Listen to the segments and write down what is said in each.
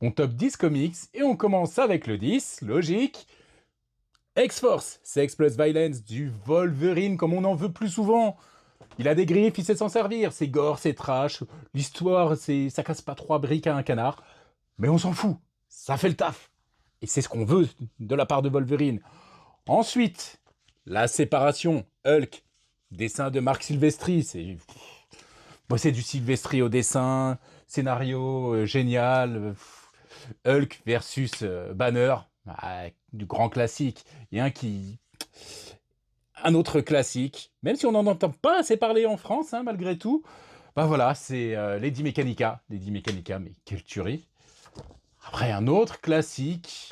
Mon top 10 comics, et on commence avec le 10, logique. X-Force, Sex plus Violence, du Wolverine comme on en veut plus souvent. Il a des griffes, il sait s'en servir, c'est gore, c'est trash, l'histoire, ça casse pas trois briques à un canard. Mais on s'en fout, ça fait le taf. Et c'est ce qu'on veut de la part de Wolverine. Ensuite, la séparation, Hulk, dessin de Marc Silvestri, c'est du Silvestri au dessin, scénario génial, Hulk versus Banner, du grand classique. Et un autre classique, même si on n'en entend pas assez parler en France, hein, malgré tout. Bah voilà, c'est Lady Mechanica. Lady Mechanica, mais quelle tuerie. Après, un autre classique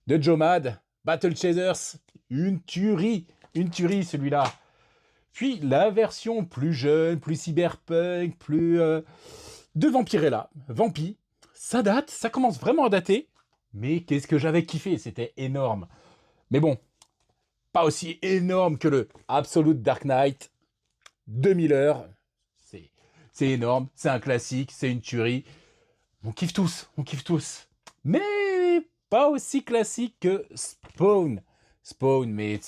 de Joe Mad, Battle Chasers, une tuerie celui-là. Puis la version plus jeune, plus cyberpunk, plus de Vampirella, Vampi. Ça date, ça commence vraiment à dater. Mais qu'est-ce que j'avais kiffé, c'était énorme. Mais bon, pas aussi énorme que le Absolute Dark Knight, 2000 heures. C'est, c'est énorme, c'est un classique, c'est une tuerie. On kiffe tous, on kiffe tous. Mais pas aussi classique que Spawn. Spawn, mais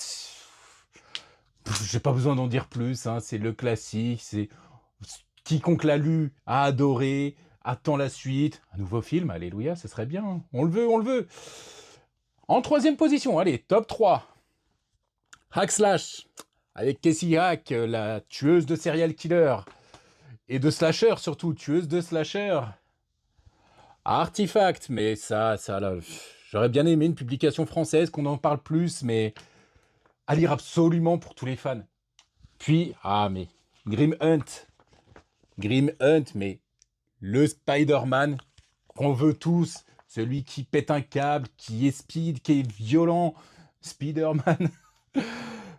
j'ai pas besoin d'en dire plus, hein, c'est le classique, c'est quiconque l'a lu a adoré, attend la suite. Un nouveau film, alléluia, ce serait bien. On le veut, on le veut. En troisième position, allez, top 3. Hack Slash, avec Casey Hack, la tueuse de serial killer. Et de slasher surtout, tueuse de slasher. Artifact, mais ça, là, j'aurais bien aimé une publication française, qu'on en parle plus, mais à lire absolument pour tous les fans. Puis, mais Grim Hunt. Grim Hunt, mais le Spider-Man qu'on veut tous, celui qui pète un câble, qui est speed, qui est violent, Spider-Man.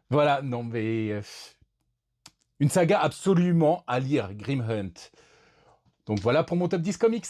Voilà, non mais une saga absolument à lire, Grim Hunt. Donc voilà pour mon top 10 comics.